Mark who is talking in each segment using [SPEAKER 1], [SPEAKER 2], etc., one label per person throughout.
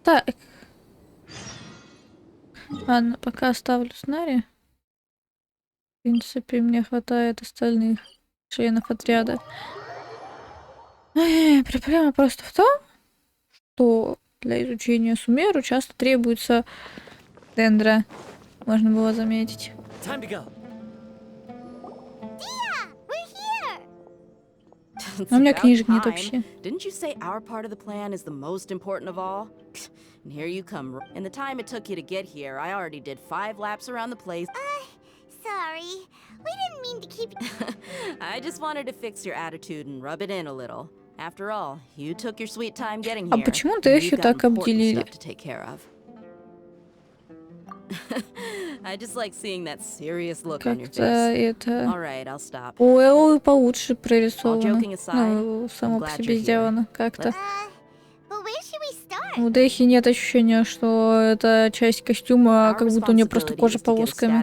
[SPEAKER 1] Так. Ладно, пока оставлю Снари. В принципе, мне хватает остальных членов отряда. Проблема просто в том, что для изучения Сумеру часто требуется дендра. Можно было заметить. У меня книжек нет вообще.
[SPEAKER 2] Didn't you say our part of the plan is the most important of all? And here you come. In the time it took you to get here, I already did 5 laps around the place.
[SPEAKER 3] Sorry. We didn't mean to keep...
[SPEAKER 2] I just wanted to fix your attitude and rub it in a little. After all, you took your sweet time getting
[SPEAKER 1] А
[SPEAKER 2] here.
[SPEAKER 1] почему Дэхи так обделили?
[SPEAKER 2] Stuff to take care of. I just like seeing that serious look on your face.
[SPEAKER 1] Это...
[SPEAKER 2] All right, I'll stop.
[SPEAKER 1] Ой, получше прорисовано.
[SPEAKER 2] joking aside,
[SPEAKER 1] Ну, само
[SPEAKER 2] I'm
[SPEAKER 1] по
[SPEAKER 2] glad
[SPEAKER 1] себе
[SPEAKER 2] you're here.
[SPEAKER 1] сделано как-то.
[SPEAKER 3] But where should we start?
[SPEAKER 1] У Дэхи нет ощущения, что это часть костюма, как будто у нее просто кожа полосками.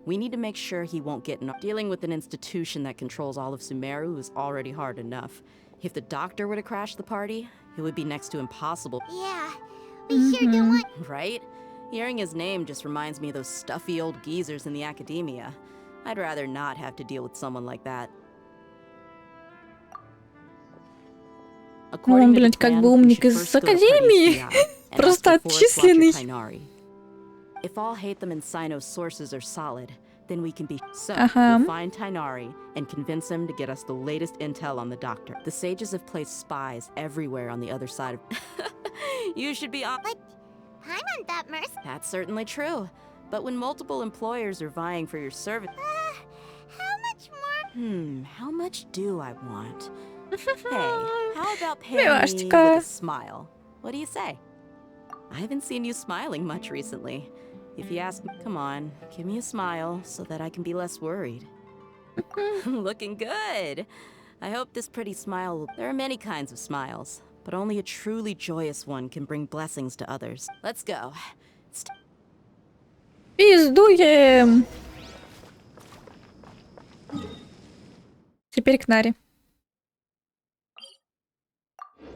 [SPEAKER 2] We need to make sure he won't get in. Dealing with an institution that controls all of Sumeru is already hard enough. If the doctor were to crash the party, it would be next to impossible.
[SPEAKER 3] Yeah, we sure don't want...
[SPEAKER 2] Right? Hearing his name just reminds me of those stuffy old geezers in the academia. I'd rather not have to deal with someone like that.
[SPEAKER 1] Он, блядь, как бы умник из академии. Просто отчисленный.
[SPEAKER 2] If all hate them and Sino's sources are solid, then we can be... So, we'll find Tainari and convince him to get us the latest intel on the doctor. The sages have placed spies everywhere on the other side of... You should be on...
[SPEAKER 3] But I'm on that mercy.
[SPEAKER 2] That's certainly true. But when multiple employers are vying for your service...
[SPEAKER 3] How much more?
[SPEAKER 2] How much do I want? Hey, how about paying me with a smile? What do you say? I haven't seen you smiling much recently. If you ask me, come on, give me a smile so that I can be less worried. Looking good. I hope this pretty smile... There are many kinds of smiles, but only a truly joyous one can bring blessings to others. Let's go.
[SPEAKER 1] Пиздуем! Теперь к Наре.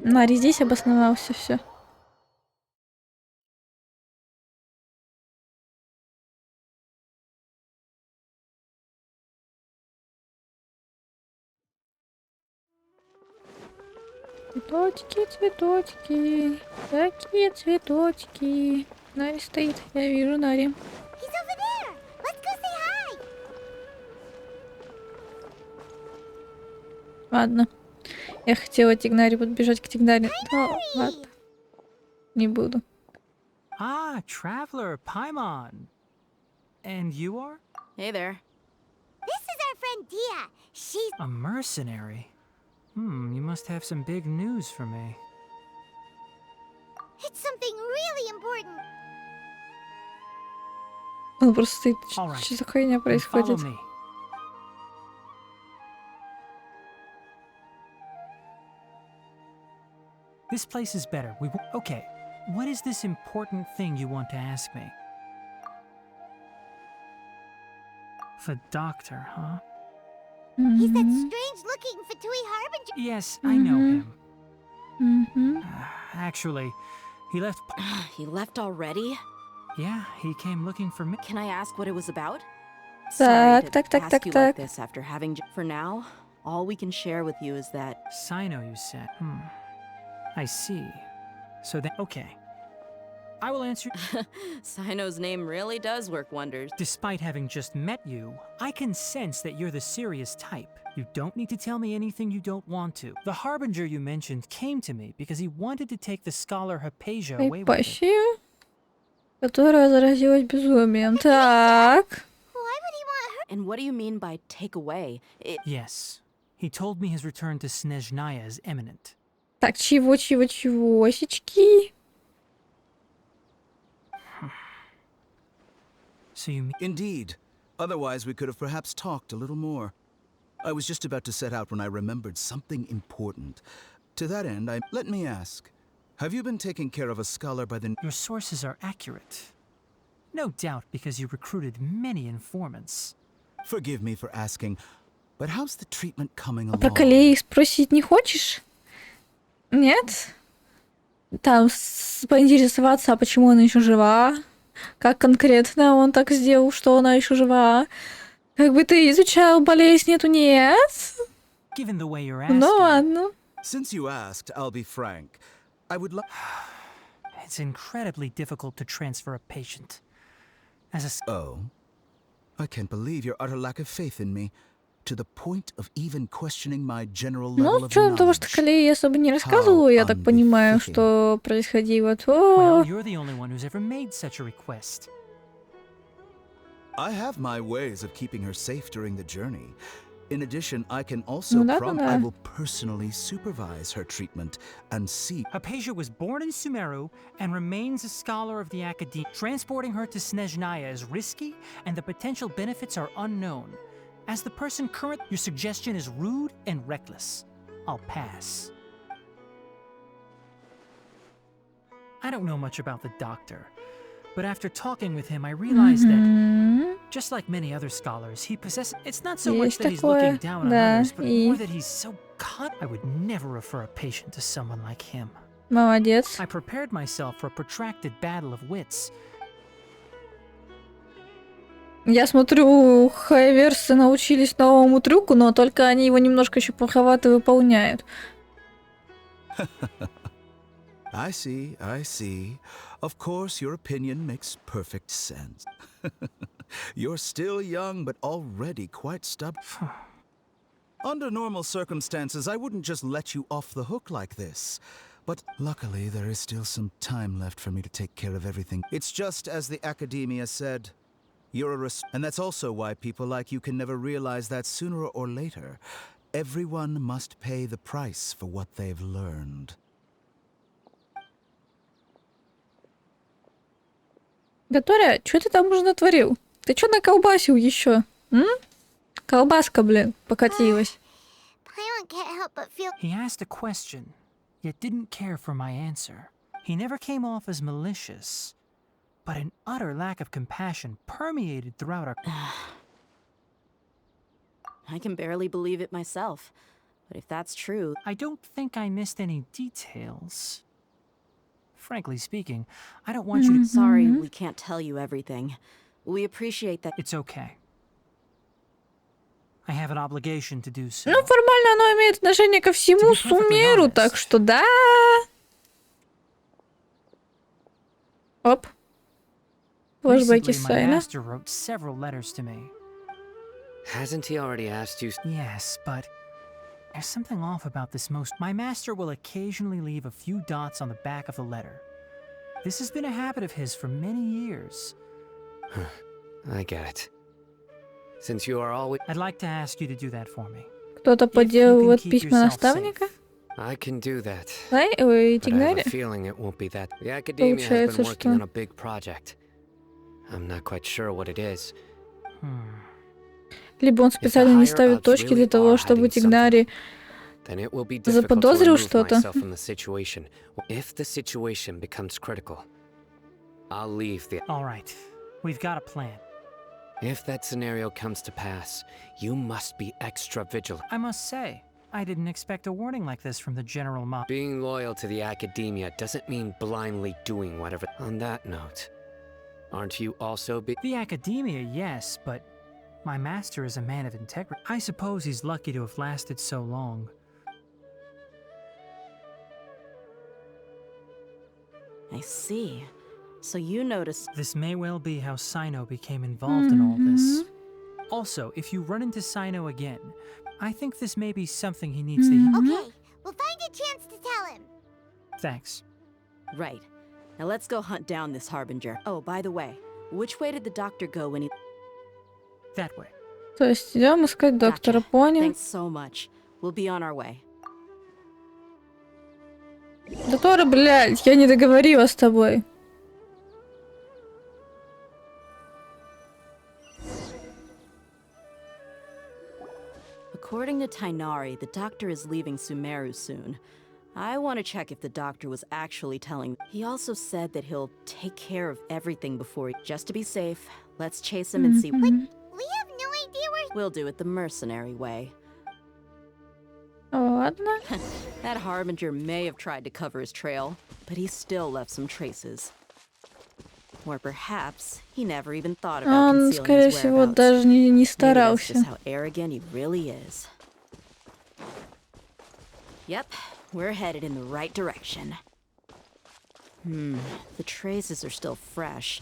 [SPEAKER 1] Нари здесь обосновался, все. Цветочки, цветочки, такие цветочки. Нари стоит, я вижу Нари.
[SPEAKER 3] He's over there. Let's go say hi.
[SPEAKER 1] Ладно. Я хотела Тигнари подбежать к Тигнари. Но ладно. Не буду.
[SPEAKER 4] Ah, traveler, Paimon. And you are?
[SPEAKER 2] Hey there.
[SPEAKER 3] This is our friend Dia. She's...
[SPEAKER 4] A mercenary? You must have some big news for me.
[SPEAKER 3] It's something really important.
[SPEAKER 1] Он просто стоит.
[SPEAKER 4] All right.
[SPEAKER 1] Что за хуйня
[SPEAKER 4] Then
[SPEAKER 1] происходит?
[SPEAKER 4] follow me. This place is better. Okay. What is this important thing you want to ask me? The doctor, huh?
[SPEAKER 3] He's that strange-looking Fatui Harbinger.
[SPEAKER 4] Yes, I know him.
[SPEAKER 1] Угу.
[SPEAKER 4] Actually, he left...
[SPEAKER 2] He left already?
[SPEAKER 4] Yeah, he came looking for me.
[SPEAKER 2] Can I ask what it was about?
[SPEAKER 1] Так,
[SPEAKER 2] Sorry to ask you like
[SPEAKER 1] так.
[SPEAKER 2] this after having... For now, all we can share with you is that...
[SPEAKER 4] Sino, you said. I see. So then, okay. I will answer...
[SPEAKER 2] Sino's name really does work wonders.
[SPEAKER 4] Despite having just met you, I can sense that you're the serious type. You don't need to tell me anything you don't want to. The Harbinger you mentioned came to me because he wanted to take the scholar Hypatia away with him.
[SPEAKER 1] Hypatia, которая заразилась безумием. Так.
[SPEAKER 3] Why would he want her?
[SPEAKER 2] And what do you mean by take away?
[SPEAKER 4] Yes. He told me his return to Snezhnaya is imminent.
[SPEAKER 1] Так, чего-чего-чего-сечки?
[SPEAKER 4] So you mean...
[SPEAKER 5] Indeed. Otherwise, we could have perhaps talked a little more. I was just about to set out when I remembered something important. To that end, let me ask, have you been taking care of a scholar by the...
[SPEAKER 4] Your sources are accurate. No doubt because you recruited many informants.
[SPEAKER 5] Forgive me for asking, but how's the treatment coming
[SPEAKER 1] А про
[SPEAKER 5] along?
[SPEAKER 1] коллег спросить не хочешь? Нет? Там поинтересоваться, а почему она еще жива? Как конкретно он так сделал, что она еще жива? Как бы ты изучал болезнь эту? Нет?
[SPEAKER 4] Given the way you're
[SPEAKER 1] Ну
[SPEAKER 4] asking,
[SPEAKER 1] ладно.
[SPEAKER 5] Since you asked, I'll be frank. I would like.
[SPEAKER 4] it's incredibly difficult to transfer a patient. As a
[SPEAKER 5] Oh. I can't believe your utter lack of faith in me, to the point of even questioning my general level
[SPEAKER 1] Ну, с
[SPEAKER 5] of
[SPEAKER 1] учетом того, что
[SPEAKER 5] knowledge.
[SPEAKER 1] Калей особо не рассказывала, я так понимаю, что происходило,
[SPEAKER 4] well,
[SPEAKER 1] то...
[SPEAKER 4] you're the only one who's ever made such a request.
[SPEAKER 5] I have my ways of keeping her safe during the journey. In addition, I can also
[SPEAKER 1] Ну да,
[SPEAKER 5] I will personally supervise her treatment and see.
[SPEAKER 4] Hypatia was born in Sumeru and remains a scholar of the Academy. Transporting her to Snezhnaya is risky, and the potential benefits are unknown. As the person current, your suggestion is rude and reckless. I'll pass. I don't know much about the doctor, but after talking with him, I realized that, just like many other scholars, he possesses... It's not so much
[SPEAKER 1] Есть
[SPEAKER 4] that he's
[SPEAKER 1] такое,
[SPEAKER 4] looking down on
[SPEAKER 1] да,
[SPEAKER 4] others, but
[SPEAKER 1] и-
[SPEAKER 4] more that he's so I would never refer a patient to someone like him.
[SPEAKER 1] Молодец.
[SPEAKER 4] I prepared myself for a protracted battle of wits.
[SPEAKER 1] Я смотрю, хайверсы научились новому трюку, но только они его немножко еще плоховато выполняют.
[SPEAKER 5] I see, I see. Of course, your opinion makes perfect sense. You're still young, but already quite stubborn. Under normal circumstances, I wouldn't just let you off the hook like this. But luckily, there is still some time left for me to take care of everything. It's just as the academia said. You're and that's also why people like you can never realize that sooner or later, everyone must pay the price for what they've learned.
[SPEAKER 1] Доторя, что ты там уже натворил? Ты что наколбасил еще? Колбаска, блин, покатилась.
[SPEAKER 3] Paimon can't help but feel
[SPEAKER 4] He asked a question, yet didn't care for my answer. He never came off as malicious, but an utter lack of compassion permeated throughout our...
[SPEAKER 2] I can barely believe it myself. But if that's true,
[SPEAKER 4] I don't think I missed any details. Frankly speaking, I don't want you to...
[SPEAKER 2] sorry we can't tell you everything. We appreciate that.
[SPEAKER 4] It's okay. I have an obligation to do so.
[SPEAKER 1] Ну, формально оно имеет отношение ко всему Сумеру, так что да. Оп. Флэшбэки
[SPEAKER 4] Recently, my
[SPEAKER 1] Сайна.
[SPEAKER 4] master wrote several letters to me.
[SPEAKER 6] Hasn't he already asked you?
[SPEAKER 4] Yes, but there's something off about this most. My master will occasionally leave a few dots on the back of the letter. This has been a habit of his for many years.
[SPEAKER 6] I get it. Since you are always...
[SPEAKER 4] I'd like to ask you to do that for me.
[SPEAKER 1] Кто-то подделывает письма наставника.
[SPEAKER 6] I can do that.
[SPEAKER 1] Да, ой,
[SPEAKER 6] But I have a
[SPEAKER 1] Тигнари.
[SPEAKER 6] feeling it won't be that. The academia has been
[SPEAKER 1] Получается,
[SPEAKER 6] working
[SPEAKER 1] что-
[SPEAKER 6] on a big project. I'm not quite sure what it is.
[SPEAKER 1] Либо он специально не ставит точки для того, чтобы Тигнари...
[SPEAKER 6] Then it will be difficult to
[SPEAKER 1] Заподозрил
[SPEAKER 6] remove
[SPEAKER 1] что-то.
[SPEAKER 6] myself from the situation. If the situation becomes critical, I'll leave the...
[SPEAKER 4] All right, we've got a plan.
[SPEAKER 6] If that scenario comes to pass, you must be extra vigilant.
[SPEAKER 4] I must say, I didn't expect a warning like this from the General Ma.
[SPEAKER 6] Being loyal to the academia doesn't mean blindly doing whatever. On that note, aren't you also
[SPEAKER 4] The academia, yes, but my master is a man of integrity. I suppose he's lucky to have lasted so long.
[SPEAKER 2] I see. So you noticed.
[SPEAKER 4] This may well be how Sino became involved in all this. Also, if you run into Sino again, I think this may be something he needs to...
[SPEAKER 3] Okay, we'll find a chance to tell him.
[SPEAKER 4] Thanks.
[SPEAKER 2] Right. Now let's go hunt down this harbinger. Oh, by the way, which way did the doctor go when he...
[SPEAKER 4] That way.
[SPEAKER 1] То есть идем искать доктора,
[SPEAKER 2] Gotcha.
[SPEAKER 1] понял.
[SPEAKER 2] Thanks so much. We'll be on our way.
[SPEAKER 1] Дотора, блядь, я не договорила с тобой.
[SPEAKER 2] According to Tainari, the doctor is leaving Sumeru soon. I want to check if the doctor was actually telling. He also said that he'll take care of everything before he... Just to be safe, let's chase him and see...
[SPEAKER 3] We have no idea where.
[SPEAKER 2] We'll do it the mercenary way.
[SPEAKER 1] Ладно.
[SPEAKER 2] That harbinger may have tried to cover his trail, but he still left some traces. Or perhaps he never even thought about
[SPEAKER 1] Он,
[SPEAKER 2] concealing
[SPEAKER 1] скорее
[SPEAKER 2] his
[SPEAKER 1] всего,
[SPEAKER 2] whereabouts.
[SPEAKER 1] даже не
[SPEAKER 2] Maybe that's
[SPEAKER 1] старался.
[SPEAKER 2] just how arrogant he really is. Yep, we're headed in the right direction. The traces are still fresh,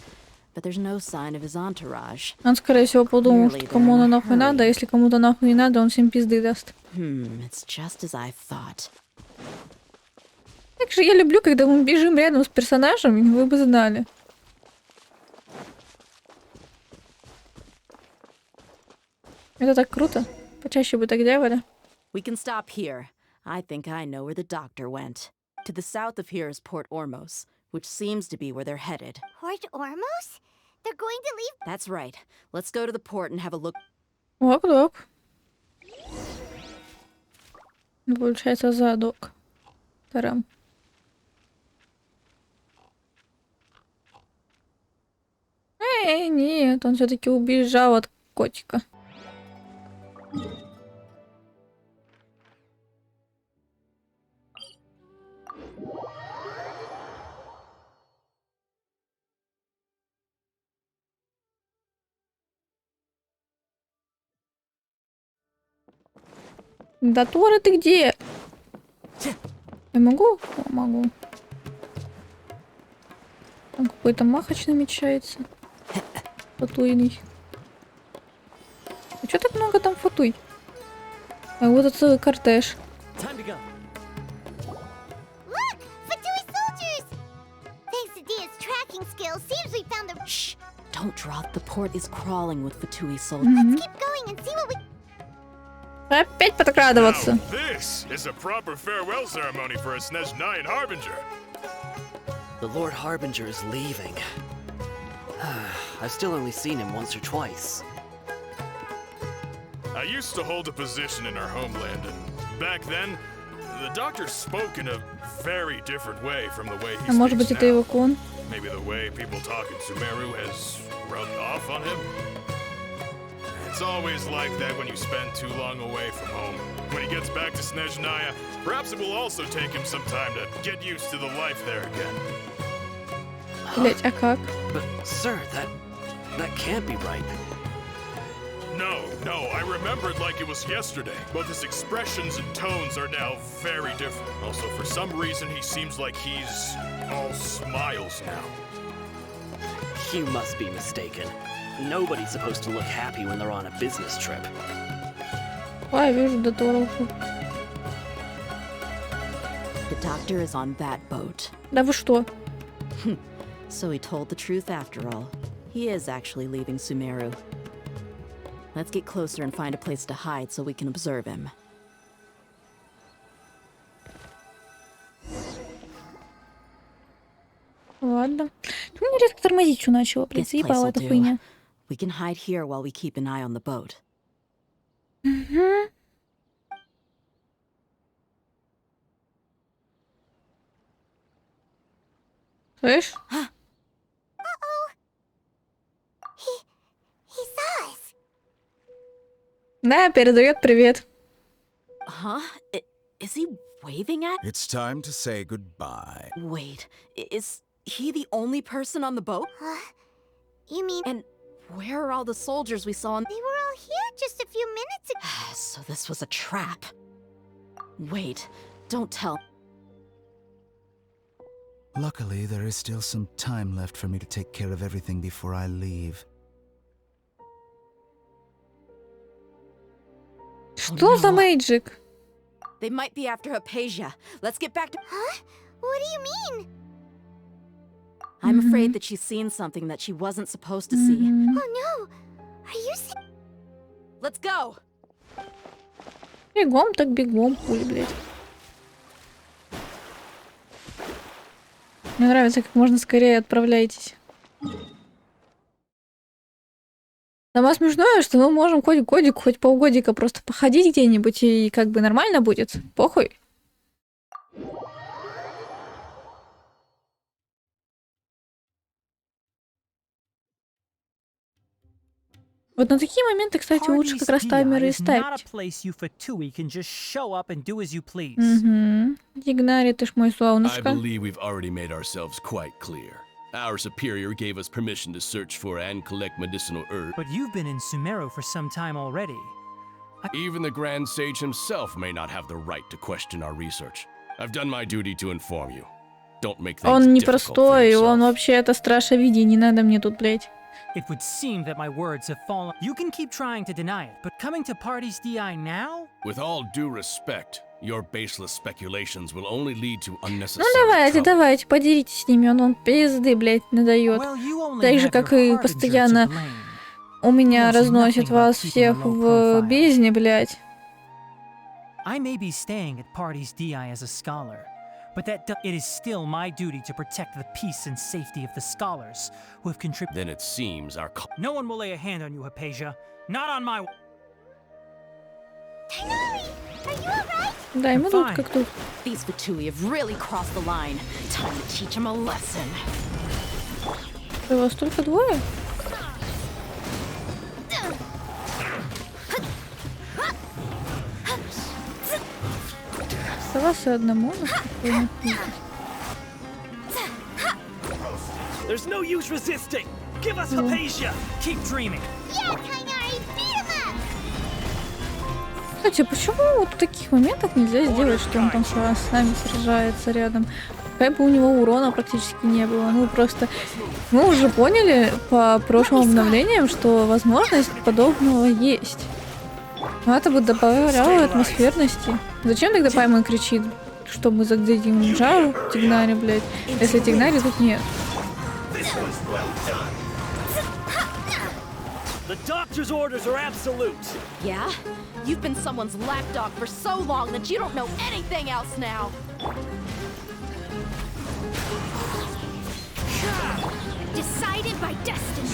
[SPEAKER 2] but there's no sign of his entourage.
[SPEAKER 1] Он, скорее всего, подумал, что кому оно нахуй надо, а если кому-то нахуй не надо, он всем пизды даст.
[SPEAKER 2] It's just as I thought.
[SPEAKER 1] Как же я люблю, когда мы бежим рядом с персонажем, вы бы знали. Это так круто. Почаще бы так делали.
[SPEAKER 2] We can stop here. I think I know where the doctor went. To the south of here is Port Ormos, which seems to be where they're headed.
[SPEAKER 3] Port Ormos? They're going to leave?
[SPEAKER 2] That's right. Let's go to the port and have a look.
[SPEAKER 1] Ок-док. Получается, задок. Тарам. Нет, он все-таки убежал от котика. Да, Тора, ты где? Я могу? О, могу. Там какой-то махач намечается. Фатуйный. А чё так много там фатуй? А вот это целый кортеж.
[SPEAKER 3] Look! Fatui soldiers! Thanks to Dia's tracking skills, seems we found the...
[SPEAKER 2] Shh! Don't drop. The port is crawling with Fatui soldiers.
[SPEAKER 3] Let's keep going and see what we...
[SPEAKER 1] Опять подкрадываться.
[SPEAKER 7] Now, this is a proper farewell ceremony for a Snezhnayan Harbinger.
[SPEAKER 8] The Lord Harbinger is leaving. I've still only seen him once or twice.
[SPEAKER 7] I used to hold a position in our homeland, and back then, the doctor spoke in a very different way from the way he
[SPEAKER 1] А может быть,
[SPEAKER 7] speaks
[SPEAKER 1] это его
[SPEAKER 7] now.
[SPEAKER 1] клон?
[SPEAKER 7] Maybe the way people talk in Sumeru has rubbed off on him. It's always like that when you spend too long away from home. When he gets back to Snezhnaya, perhaps it will also take him some time to get used to the life there again.
[SPEAKER 1] Блять, а как?
[SPEAKER 8] But, sir, that can't be right.
[SPEAKER 7] No, I remember it like it was yesterday. Both his expressions and tones are now very different. Also, for some reason, he seems like he's all smiles now.
[SPEAKER 8] You must be mistaken. Nobody's supposed to look happy when they're on a business trip.
[SPEAKER 1] Ой, вижу Доторовку.
[SPEAKER 2] The doctor is on that boat.
[SPEAKER 1] Да вы что?
[SPEAKER 2] So he told the truth after all. He is actually leaving Sumeru. Let's get closer and find a place to hide so we can observe him.
[SPEAKER 1] Ладно. Ты мне резко тормозить что начала? Блин,
[SPEAKER 2] This place
[SPEAKER 1] заебала
[SPEAKER 2] will
[SPEAKER 1] эта
[SPEAKER 2] do.
[SPEAKER 1] хуйня.
[SPEAKER 2] We can hide here while we keep an eye on the boat.
[SPEAKER 1] Слышь?
[SPEAKER 3] He saw us.
[SPEAKER 1] Да, передает привет.
[SPEAKER 2] Huh? Is he waving at?
[SPEAKER 5] It's time to say goodbye.
[SPEAKER 2] Wait, is he the only person on the boat?
[SPEAKER 3] You mean
[SPEAKER 2] And where are all the soldiers we saw on...
[SPEAKER 3] they were all here just a few minutes ago?
[SPEAKER 2] So this was a trap. Wait, don't tell.
[SPEAKER 5] Luckily, there is still some time left for me to take care of everything before I leave.
[SPEAKER 1] Что за
[SPEAKER 2] no.
[SPEAKER 1] мейджик?
[SPEAKER 2] They might be after Hypatia. Let's get back to...
[SPEAKER 3] Huh? What do you mean?
[SPEAKER 2] I'm afraid that she's seen something that she wasn't supposed to see.
[SPEAKER 3] Oh no! Are you serious?
[SPEAKER 2] Let's go!
[SPEAKER 1] Бегом так бегом, хули, блядь. Мне нравится, как можно скорее отправляйтесь. Самое смешное, что мы можем хоть годик, хоть полгодика просто походить где-нибудь, и как бы нормально будет. Похуй. Вот на такие моменты, кстати, лучше как раз таймеры и ставить. Угу. Дигнари, ты ж мой
[SPEAKER 9] I
[SPEAKER 1] солнышко.
[SPEAKER 9] believe we've already made ourselves quite clear. Our superior gave us permission to search for and collect medicinal herbs.
[SPEAKER 4] But you've been in Sumeru for some time already.
[SPEAKER 9] Even the Grand Sage himself may not have the right to question our research. I've done my duty to inform you. Don't make things
[SPEAKER 1] Он
[SPEAKER 9] difficult for
[SPEAKER 1] непростой, он
[SPEAKER 9] yourself.
[SPEAKER 1] вообще это страж виде, не надо мне тут, блядь.
[SPEAKER 4] It would seem that my words have fallen. You can keep trying to deny it, but coming to parties DI now?
[SPEAKER 9] With all due respect, your baseless speculations will only lead to
[SPEAKER 1] Ну
[SPEAKER 9] unnecessary
[SPEAKER 1] давайте,
[SPEAKER 9] trouble.
[SPEAKER 1] давайте, поделитесь с ними, он пизды, блядь, надает.
[SPEAKER 4] Well, you only
[SPEAKER 1] Так же,
[SPEAKER 4] have
[SPEAKER 1] как
[SPEAKER 4] your
[SPEAKER 1] и
[SPEAKER 4] harbinger
[SPEAKER 1] постоянно
[SPEAKER 4] to blame.
[SPEAKER 1] у меня
[SPEAKER 4] Knows
[SPEAKER 1] разносит
[SPEAKER 4] nothing
[SPEAKER 1] вас
[SPEAKER 4] about keeping
[SPEAKER 1] всех
[SPEAKER 4] a low
[SPEAKER 1] в
[SPEAKER 4] profile.
[SPEAKER 1] бездне, блядь.
[SPEAKER 4] I may be staying at parties DI as a scholar, but it is still my duty to protect the peace and safety of the scholars who have contributed.
[SPEAKER 9] Then it seems our
[SPEAKER 4] No one will lay a hand on you, Hypatia. Not on my.
[SPEAKER 3] Tighnari, are you alright?
[SPEAKER 1] Да, ему тут
[SPEAKER 4] Fine.
[SPEAKER 1] как тут.
[SPEAKER 2] These Fatui have really crossed the line. Time to teach them a lesson.
[SPEAKER 1] У вас только двое? Оставался одному.
[SPEAKER 8] There's no use resisting! Give us Hypatia!
[SPEAKER 4] Keep dreaming.
[SPEAKER 3] Yeah, Tighnari, beat him up!
[SPEAKER 1] Кстати, почему вот в таких моментах нельзя сделать, что он там с нами сражается рядом? Как бы у него урона практически не было. Ну просто мы уже поняли по прошлым обновлениям, что возможность подобного есть. Но это бы добавляло атмосферности. Зачем тогда Паймон кричит, что мы зададим жару Тигнари, блядь, если Тигнари тут нет?
[SPEAKER 8] The doctor's orders are absolute!
[SPEAKER 2] Yeah? You've been someone's lapdog for so long that you don't know anything else now.
[SPEAKER 3] Decided by destiny.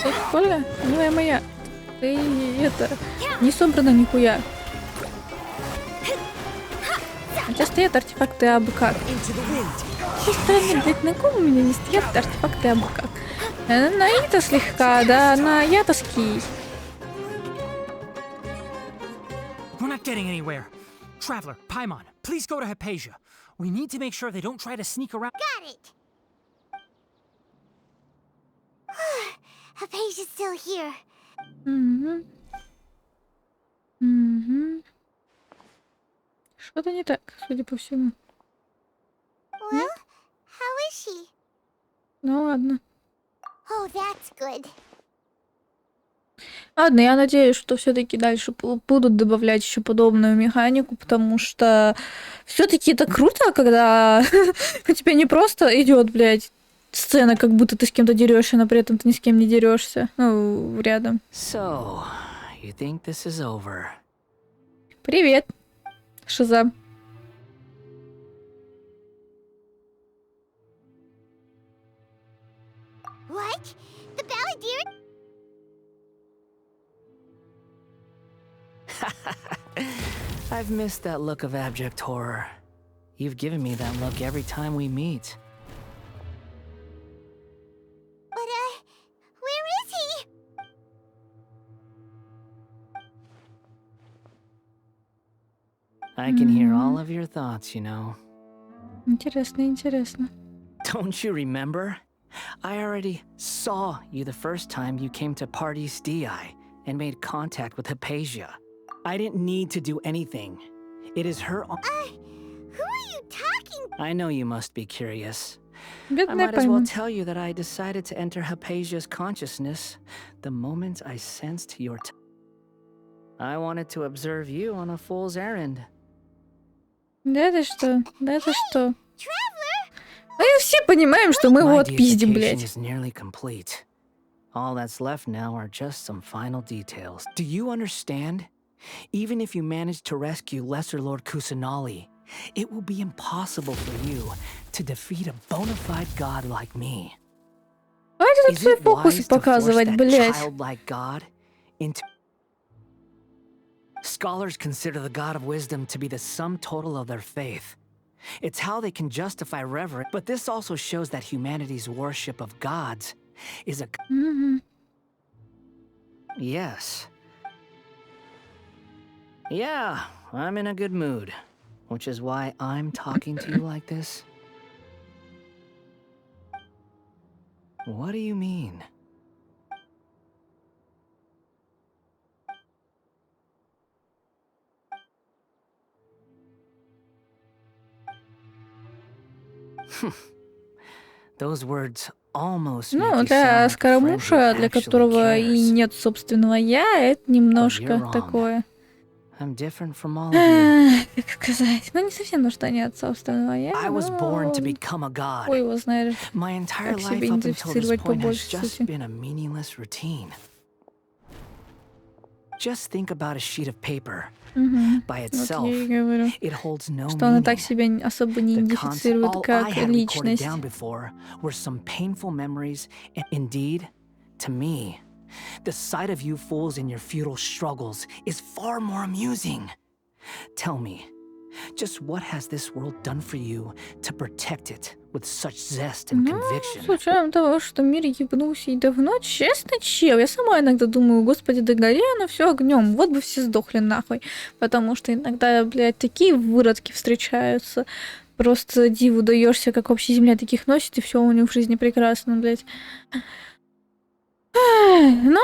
[SPEAKER 1] Эй, Коля, милая моя, ты это, не собрана нихуя. У тебя стоят артефакты абы как. С той стороны, блядь, на ком у меня не стоят артефакты абы как? На Ита слегка, да, на Ятоский.
[SPEAKER 4] We're not getting anywhere. Traveler, Paimon, please go to Hypatia. We need to make sure they don't try to sneak around.
[SPEAKER 3] Got it. Hypatia's still here.
[SPEAKER 1] Угу. Угу. Что-то не так, судя по всему.
[SPEAKER 3] Well, how is she?
[SPEAKER 1] Ну ладно.
[SPEAKER 3] Oh, that's good.
[SPEAKER 1] Ладно, я надеюсь, что все-таки дальше будут добавлять еще подобную механику, потому что все-таки это круто, когда у тебя не просто идет, блядь, сцена, как будто ты с кем-то дерешься, но при этом ты ни с кем не дерешься. Ну, рядом.
[SPEAKER 8] So, you think this is over?
[SPEAKER 1] Привет, Шиза.
[SPEAKER 3] What? The balladeer?
[SPEAKER 8] I've missed that look of abject horror. You've given me that look every time we meet.
[SPEAKER 3] But, where is he?
[SPEAKER 8] I can hear all of your thoughts, you know.
[SPEAKER 1] Интересно, интересно.
[SPEAKER 8] Don't you remember? I already saw you the first time you came to Parties DI and made contact with Hypatia. I didn't need to do anything. It is her.
[SPEAKER 3] Who are you talking?
[SPEAKER 8] I know you must be curious. I
[SPEAKER 1] Бедная
[SPEAKER 8] might as well
[SPEAKER 1] Паймон.
[SPEAKER 8] tell you that I decided to enter Hypatia's consciousness the moment I sensed your. I wanted to observe you on a fool's errand.
[SPEAKER 1] Да ты что? Да ты что?
[SPEAKER 3] Traveler?
[SPEAKER 1] Мы все понимаем, что мы его
[SPEAKER 8] My
[SPEAKER 1] отпиздим,
[SPEAKER 8] deification
[SPEAKER 1] блядь.
[SPEAKER 8] is nearly complete. All that's left now are just some final details. Do you understand? Even if you manage to rescue Lesser Lord Kusanali, it will be impossible for you to defeat a bona fide god like me.
[SPEAKER 1] Давайте тут
[SPEAKER 8] Is
[SPEAKER 1] свои
[SPEAKER 8] it wise
[SPEAKER 1] фокусы
[SPEAKER 8] to force
[SPEAKER 1] показывать,
[SPEAKER 8] that
[SPEAKER 1] блядь.
[SPEAKER 8] childlike god into... Scholars consider the god of wisdom to be the sum total of their faith. It's how they can justify reverence, but this also shows that humanity's worship of gods is a... Yes. Yeah, I'm in a good mood, which is why I'm talking to you like this. What do you mean? Those words almost make
[SPEAKER 1] Ну,
[SPEAKER 8] you
[SPEAKER 1] для
[SPEAKER 8] sound like a friend who
[SPEAKER 1] скоромуша, для
[SPEAKER 8] actually
[SPEAKER 1] которого и
[SPEAKER 8] cares.
[SPEAKER 1] нет собственного я, это немножко
[SPEAKER 8] wrong.
[SPEAKER 1] такое.
[SPEAKER 8] I'm different from all of you.
[SPEAKER 1] Как сказать? Ну, не совсем, ну, что нет собственного я,
[SPEAKER 8] I was born to
[SPEAKER 1] но...
[SPEAKER 8] become a god.
[SPEAKER 1] Ой, его знаешь.
[SPEAKER 8] My entire
[SPEAKER 1] Как себе
[SPEAKER 8] life up until this
[SPEAKER 1] идентифицировать
[SPEAKER 8] point has
[SPEAKER 1] побольше,
[SPEAKER 8] just
[SPEAKER 1] кстати.
[SPEAKER 8] been a meaningless routine. Just think about a sheet of paper. By
[SPEAKER 1] Вот
[SPEAKER 8] itself,
[SPEAKER 1] я и говорю,
[SPEAKER 8] it holds no
[SPEAKER 1] что она
[SPEAKER 8] meaning.
[SPEAKER 1] так себя особо не
[SPEAKER 8] The
[SPEAKER 1] идентифицирует
[SPEAKER 8] all I
[SPEAKER 1] как
[SPEAKER 8] had recorded
[SPEAKER 1] личность.
[SPEAKER 8] down before were some painful memories, and indeed, to me, the sight of you fools in your futile struggles is far more amusing. Tell me, just what has this world done for you to protect it with such zest and
[SPEAKER 1] Ну,
[SPEAKER 8] conviction?
[SPEAKER 1] с учетом того, что мир ебнулся и давно, честно, чел, я сама иногда думаю, господи, да гори оно все огнем, вот бы все сдохли нахуй, потому что иногда, блядь, такие выродки встречаются, просто диву даешься, как вообще земля таких носит, и все у них в жизни прекрасно, блядь. Но...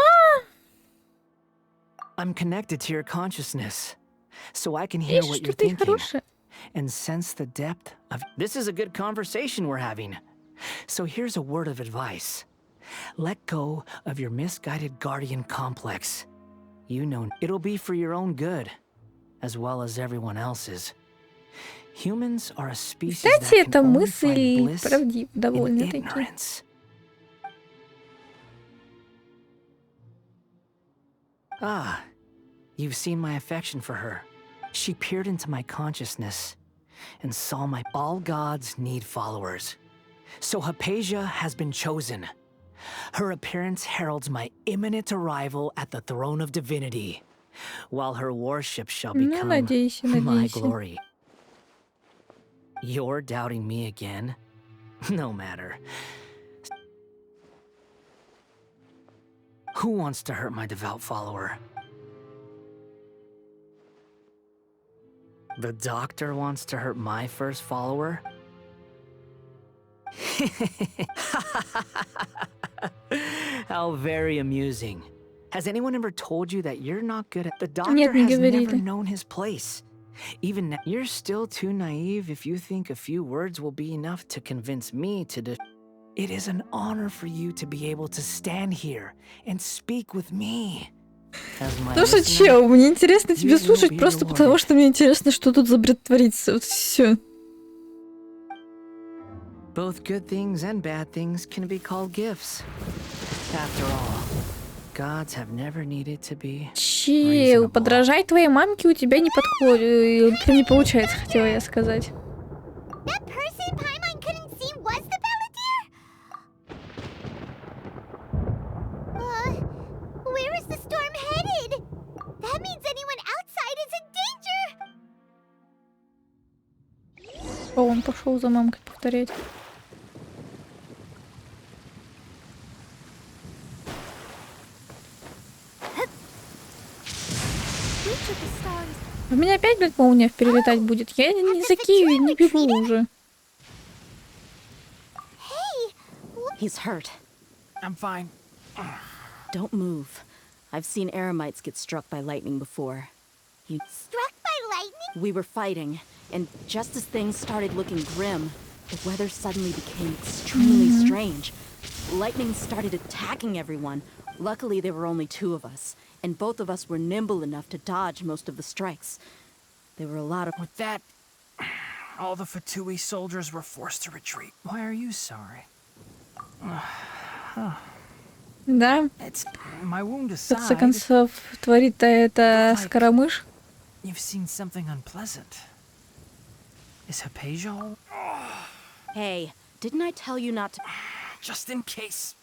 [SPEAKER 8] I'm connected to your consciousness, so I can hear
[SPEAKER 1] Видишь,
[SPEAKER 8] what you're
[SPEAKER 1] что ты
[SPEAKER 8] thinking
[SPEAKER 1] хорошая.
[SPEAKER 8] and sense the depth of... This is a good conversation we're having. So here's a word of advice. Let go of your misguided guardian complex. You know, it'll be for your own good, as well as everyone else's. Humans are a species that
[SPEAKER 1] Кстати,
[SPEAKER 8] can
[SPEAKER 1] эта
[SPEAKER 8] only find
[SPEAKER 1] мысль
[SPEAKER 8] bliss
[SPEAKER 1] правдива
[SPEAKER 8] in
[SPEAKER 1] довольно-таки.
[SPEAKER 8] ignorance. Ah, you've seen my affection for her. She peered into my consciousness and saw my all gods need followers. So Hypatia has been chosen. Her appearance heralds my imminent arrival at the throne of divinity, while her worship shall
[SPEAKER 1] Ну,
[SPEAKER 8] become
[SPEAKER 1] надейся,
[SPEAKER 8] my
[SPEAKER 1] надейся.
[SPEAKER 8] glory. You're doubting me again? No matter. Who wants to hurt my devout follower? The doctor wants to hurt my first follower? How very amusing. Has anyone ever told you that you're not good at... The doctor
[SPEAKER 1] Нет, не
[SPEAKER 8] has never
[SPEAKER 1] говорили.
[SPEAKER 8] known his place. Even now, you're still too naive if you think a few words will be enough to convince me to... It is an honor for you to be able to stand here and speak with me. As my
[SPEAKER 1] Слушай,
[SPEAKER 8] listener,
[SPEAKER 1] чел, мне интересно
[SPEAKER 8] you
[SPEAKER 1] тебя
[SPEAKER 8] will
[SPEAKER 1] слушать
[SPEAKER 8] be
[SPEAKER 1] просто потому,
[SPEAKER 8] rewarded.
[SPEAKER 1] что мне интересно, что тут за бред творится. Вот все.
[SPEAKER 8] Both good things and bad things can be called gifts. After all, gods have never needed to be
[SPEAKER 1] Чел,
[SPEAKER 8] reasonable.
[SPEAKER 1] подражай твоей мамке у тебя не подходит. Не получается, хотела я сказать.
[SPEAKER 3] That person Paimon couldn't see was the Balladeer? Where is the storm headed? That means anyone outside is in danger.
[SPEAKER 1] О, он пошел за мамкой повторять.
[SPEAKER 3] Which of the stars?
[SPEAKER 1] У меня опять, блядь, молния перелетать будет. Я не за Киеве не бегу уже.
[SPEAKER 3] Hey,
[SPEAKER 2] He's hurt.
[SPEAKER 4] I'm fine.
[SPEAKER 2] Don't move. I've seen eremites get struck by lightning before.
[SPEAKER 3] struck by lightning?
[SPEAKER 2] We were fighting, and just as things started looking grim, the weather suddenly became extremely strange. Lightning started attacking everyone. Luckily, there were only two of us, and both of us were nimble enough to dodge most of the strikes. There were a lot of...
[SPEAKER 4] With that, all the Fatui soldiers were forced to retreat. Why are you sorry?
[SPEAKER 1] Да,
[SPEAKER 4] It's my wound
[SPEAKER 1] в конце
[SPEAKER 4] aside.
[SPEAKER 1] концов, творит-то это скоромыш.
[SPEAKER 4] You've seen something unpleasant. Is Hypatia all...
[SPEAKER 2] Hey, didn't I tell you not to...
[SPEAKER 4] Just in case.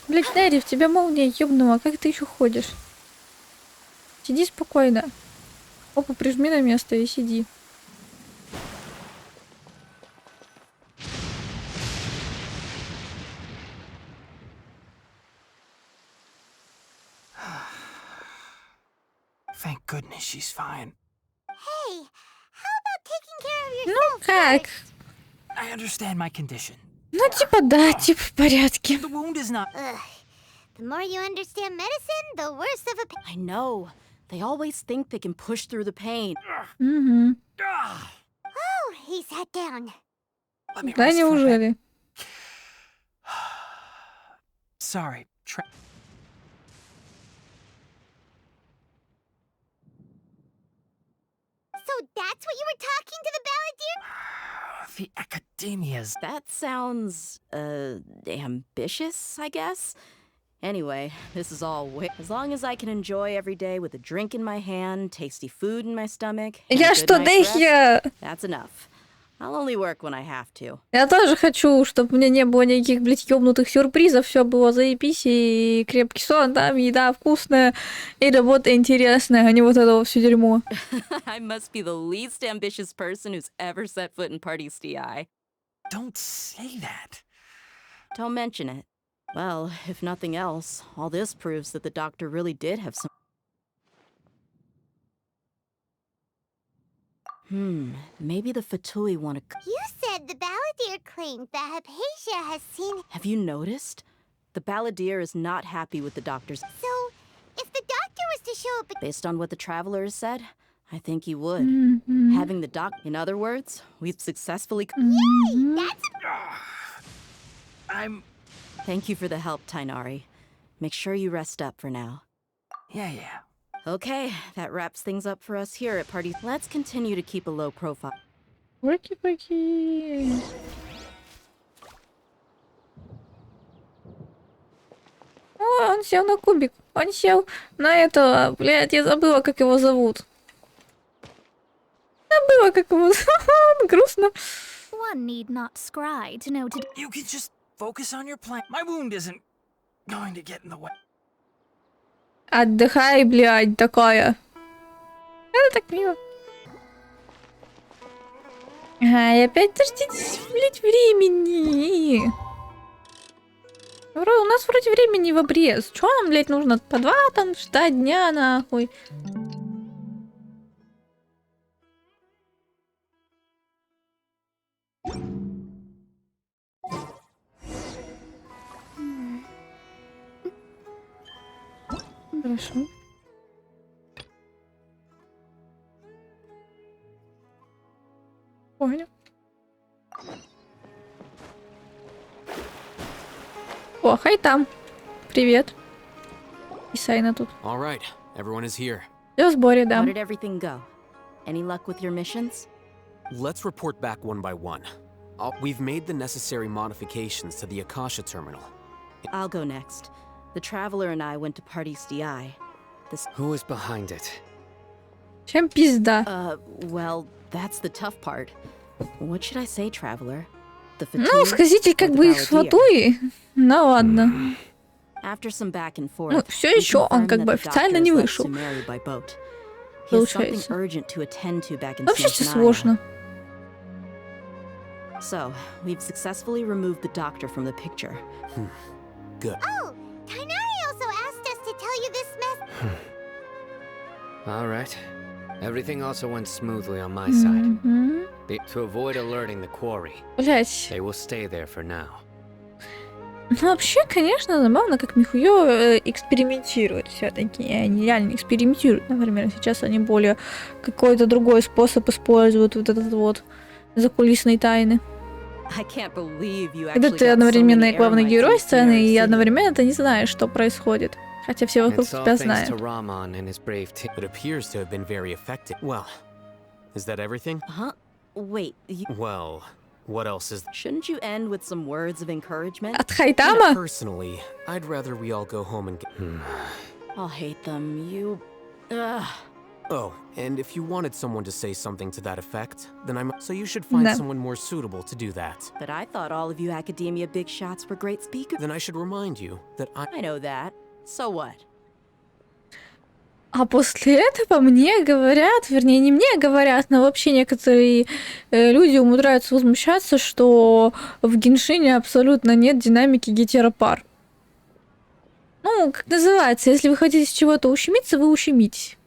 [SPEAKER 1] Блядь, Дэри, в тебя молния ёбнула, как ты еще ходишь? Сиди спокойно. Опа, прижми на место и сиди.
[SPEAKER 4] Thank goodness she's fine.
[SPEAKER 3] Hey, how about taking care of
[SPEAKER 1] Ну
[SPEAKER 3] yourself
[SPEAKER 1] как?
[SPEAKER 3] first?
[SPEAKER 4] I understand my condition.
[SPEAKER 1] Ну типа да, типа в порядке.
[SPEAKER 4] The wound is not.
[SPEAKER 3] Ugh. The more you understand medicine, the worse of a
[SPEAKER 2] I know. They always think they can push through the pain.
[SPEAKER 1] Угу.
[SPEAKER 3] Oh, he sat down.
[SPEAKER 4] Let me
[SPEAKER 1] Да
[SPEAKER 4] rest for a bit.
[SPEAKER 1] неужели?
[SPEAKER 4] Sorry.
[SPEAKER 3] So that's what you were talking to the balladeer?
[SPEAKER 4] The academias.
[SPEAKER 2] That sounds, ambitious, I guess? Anyway, this is all as long as I can enjoy every day with a drink in my hand, tasty food in my stomach, and
[SPEAKER 1] Я
[SPEAKER 2] a good
[SPEAKER 1] что,
[SPEAKER 2] night's rest,
[SPEAKER 1] Дехия?
[SPEAKER 2] that's enough. I'll only work when I have to.
[SPEAKER 1] Я тоже хочу, чтобы у меня не было никаких, блядь, ёбнутых сюрпризов, все было заебись, и крепкий сон, там, еда вкусная, и работа интересная, а не вот это вот все дерьмо.
[SPEAKER 2] I must be the least ambitious person who's ever set foot in Partystii.
[SPEAKER 4] Don't say that.
[SPEAKER 2] Don't mention it. Well, if nothing else, all this proves that the doctor really did have some... Maybe the Fatui want to...
[SPEAKER 3] You said the balladeer claimed that Hypatia has seen...
[SPEAKER 2] Have you noticed? The balladeer is not happy with the doctor's...
[SPEAKER 3] So, if the doctor was to show up...
[SPEAKER 2] Based on what the traveler has said, I think he would.
[SPEAKER 1] Мгм.
[SPEAKER 2] Having the doc... In other words, we've successfully...
[SPEAKER 1] Мгм.
[SPEAKER 3] That's
[SPEAKER 4] I'm.
[SPEAKER 2] Thank you for the help, Tainari. Make sure you rest up for now.
[SPEAKER 4] Yeah.
[SPEAKER 2] Okay, that wraps things up for us here at Party. Let's continue to keep a low profile.
[SPEAKER 1] Паки-паки. О, он сел на кубик. Он сел на этого. Блядь, я забыла, как его зовут. Забыла, как его зовут. Грустно.
[SPEAKER 10] One need not scry to know to
[SPEAKER 4] You can just focus on your plan. My wound isn't going to get in the way.
[SPEAKER 1] Отдыхай, блядь, такая. Это так мило. Ага, и опять дождитесь, блядь, времени. У нас вроде времени в обрез. Чё нам, блядь, нужно по 2 там ждать дня, нахуй? Хорошо. Понял. О, хай там. Привет. И Сайна тут.
[SPEAKER 6] All right, everyone is here.
[SPEAKER 1] Всё в сборе, да.
[SPEAKER 2] How did everything go? Any luck with your missions?
[SPEAKER 11] Let's report back one by one. We've made the necessary modifications to the Akasha terminal.
[SPEAKER 2] I'll go next. The traveler and I went to Partystii.
[SPEAKER 6] Who is behind it?
[SPEAKER 1] Чем пизда?
[SPEAKER 2] Well, that's the tough part. What should I say, traveler? The
[SPEAKER 1] Ну,
[SPEAKER 2] Fatui
[SPEAKER 1] сказите,
[SPEAKER 2] or
[SPEAKER 1] как
[SPEAKER 2] the
[SPEAKER 1] бы их
[SPEAKER 2] balladeer?
[SPEAKER 1] сватуи. Ну ладно.
[SPEAKER 2] After some back and forth,
[SPEAKER 1] Ну, всё
[SPEAKER 2] we
[SPEAKER 1] ещё он
[SPEAKER 2] confirmed
[SPEAKER 1] как
[SPEAKER 2] that
[SPEAKER 1] бы
[SPEAKER 2] the
[SPEAKER 1] официально
[SPEAKER 2] doctor
[SPEAKER 1] не
[SPEAKER 2] has left
[SPEAKER 1] вышел.
[SPEAKER 2] Sumeru by boat. He has something
[SPEAKER 1] Получается.
[SPEAKER 2] urgent to attend to back in
[SPEAKER 1] Вообще
[SPEAKER 2] Snezhnaya.
[SPEAKER 1] сложно.
[SPEAKER 2] So, we've successfully removed the doctor from the picture.
[SPEAKER 11] Good.
[SPEAKER 3] Oh, Tainari also asked us to tell you this mess.
[SPEAKER 6] All right. Everything also went smoothly on my side.
[SPEAKER 1] Мгм.
[SPEAKER 6] To avoid alerting the quarry,
[SPEAKER 1] Блять.
[SPEAKER 6] they will stay there for now.
[SPEAKER 1] Ну, вообще, конечно, забавно, как Михуё экспериментирует все-таки. Они реально экспериментируют. Например, сейчас они более какой-то другой способ используют вот этот вот закулисной тайны.
[SPEAKER 2] I can't believe you
[SPEAKER 1] Когда
[SPEAKER 2] actually
[SPEAKER 1] ты
[SPEAKER 2] got so
[SPEAKER 1] одновременно
[SPEAKER 2] many
[SPEAKER 1] и главный
[SPEAKER 2] Eremites
[SPEAKER 1] герой
[SPEAKER 2] in
[SPEAKER 1] сцены,
[SPEAKER 2] Sumeru
[SPEAKER 1] и
[SPEAKER 2] City.
[SPEAKER 1] одновременно ты не знаешь, что происходит. Хотя все вокруг
[SPEAKER 6] It's all
[SPEAKER 1] тебя
[SPEAKER 6] thanks
[SPEAKER 1] знают.
[SPEAKER 6] to Rahman and his brave team.
[SPEAKER 11] It appears to have been very effective. Well, is that everything?
[SPEAKER 2] Huh? Wait,
[SPEAKER 11] Well, what else is...
[SPEAKER 2] shouldn't you end with some words of encouragement?
[SPEAKER 1] От Хайтама?
[SPEAKER 11] Personally, I'd rather we all go home and get...
[SPEAKER 2] I'll hate them. You... Ugh.
[SPEAKER 11] Oh, and if you wanted someone to say something to that effect, then So you should find
[SPEAKER 1] No.
[SPEAKER 11] someone more suitable to do that.
[SPEAKER 2] But I thought all of you academia big shots were great speakers.
[SPEAKER 11] Then I should remind you that
[SPEAKER 2] I know that. So what?
[SPEAKER 1] А после этого мне говорят, вернее, не мне говорят, но вообще некоторые люди умудряются возмущаться, что в Геншине абсолютно нет динамики гетеропар. Ну, как называется, если вы хотите с чего-то ущемиться, вы ущемитесь.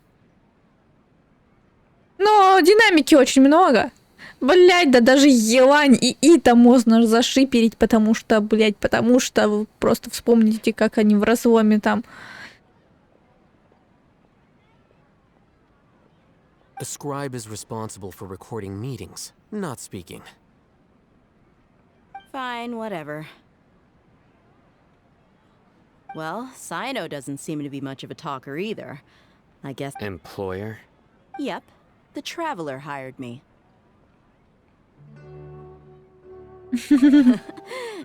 [SPEAKER 1] Но динамики очень много. Блять, да даже елань и Ита можно зашиперить, потому что, блять, потому что вы просто вспомните, как они в разломе там.
[SPEAKER 11] A scribe is responsible for recording meetings, not speaking.
[SPEAKER 2] Fine, whatever. Well, Sino doesn't seem to be much of a talker either. I guess...
[SPEAKER 6] Employer?
[SPEAKER 2] Yep. The Traveler hired me.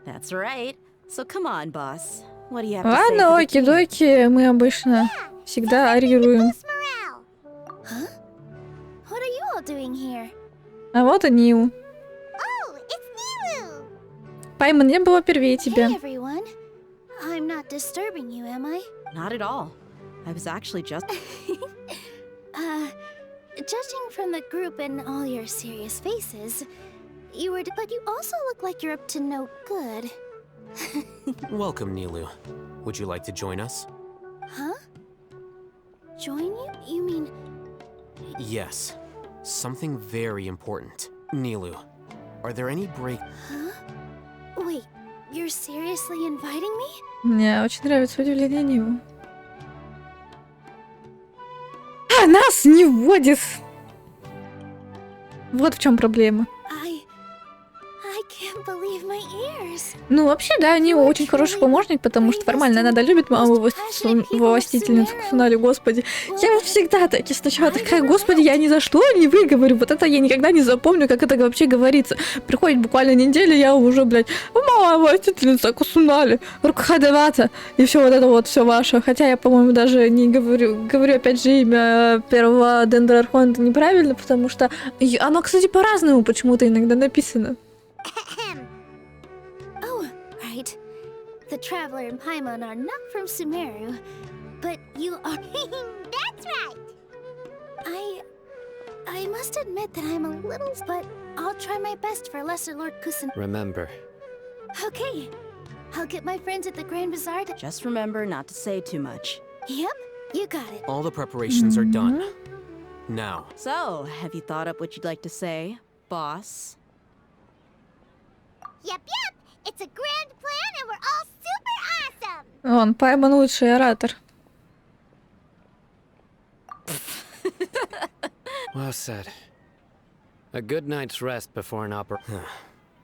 [SPEAKER 2] That's right. So come on, boss. What do you have to say?
[SPEAKER 1] Ладно, оки-доки, мы обычно всегда орируем.
[SPEAKER 10] Huh? What are you all doing here?
[SPEAKER 1] А вот и Нил.
[SPEAKER 3] Oh, it's Nilu!
[SPEAKER 1] Пайма, не было первее тебя.
[SPEAKER 10] Hey everyone. I'm not disturbing you, am I?
[SPEAKER 2] Not at all. I was actually just...
[SPEAKER 10] Judging from the group and all your serious faces, you were... But you also look like you're up to no good.
[SPEAKER 11] Welcome, Nilu. Would you like to join us?
[SPEAKER 10] Huh? Join you? You mean...
[SPEAKER 11] Yes. Something very important. Nilu, are there any break...
[SPEAKER 10] Huh? Wait, you're seriously inviting me?
[SPEAKER 1] Мне очень нравится удивление Нила. А, нас не вводит! Вот в чем проблема.
[SPEAKER 10] I can't believe my ears.
[SPEAKER 1] Ну, вообще, да, Нила очень хороший помощник, потому что формально она любит маму властительницу Кусунали, господи. Я всегда таки сначала такая, господи, я ни за что не выговорю. Вот это я никогда не запомню, как это вообще говорится. Приходит буквально неделя, я уже, блядь, мама властительница Кусунали, Рукхадевата, и все вот это вот, все ваше. Хотя я, по-моему, даже не говорю опять же имя первого дендра Архонта неправильно, потому что оно, кстати, по-разному почему-то иногда написано.
[SPEAKER 10] Oh, right. The Traveler and Paimon are not from Sumeru, but you are...
[SPEAKER 3] That's right!
[SPEAKER 10] I must admit that I'm a little... But I'll try my best for Lesser Lord Kusan...
[SPEAKER 6] Remember.
[SPEAKER 10] Okay. I'll get my friends at the Grand Bazaar to...
[SPEAKER 2] Just remember not to say too much.
[SPEAKER 10] Yep, you got it.
[SPEAKER 11] All the preparations are done. Now.
[SPEAKER 2] So, have you thought up what you'd like to say, boss?
[SPEAKER 3] Yep, it's a grand plan and we're all super awesome!
[SPEAKER 1] Он, Паймон лучший оратор.
[SPEAKER 6] Well said. A good night's rest before an opera.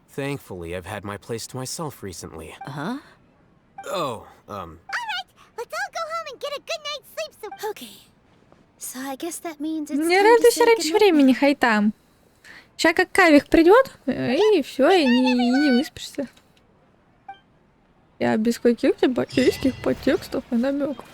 [SPEAKER 11] Thankfully, I've had my place to myself recently.
[SPEAKER 2] Uh-huh.
[SPEAKER 11] Oh,
[SPEAKER 3] Alright, let's all go home and get a good night's sleep so...
[SPEAKER 10] Okay. So I guess that means it's...
[SPEAKER 1] Не
[SPEAKER 10] time to
[SPEAKER 1] радуйся
[SPEAKER 10] say
[SPEAKER 1] раньше
[SPEAKER 10] goodnight.
[SPEAKER 1] времени, хайтам. Сейчас как Кавик придет, и все, и не выспишься. Я без каких-то батейских подтекстов и намеков.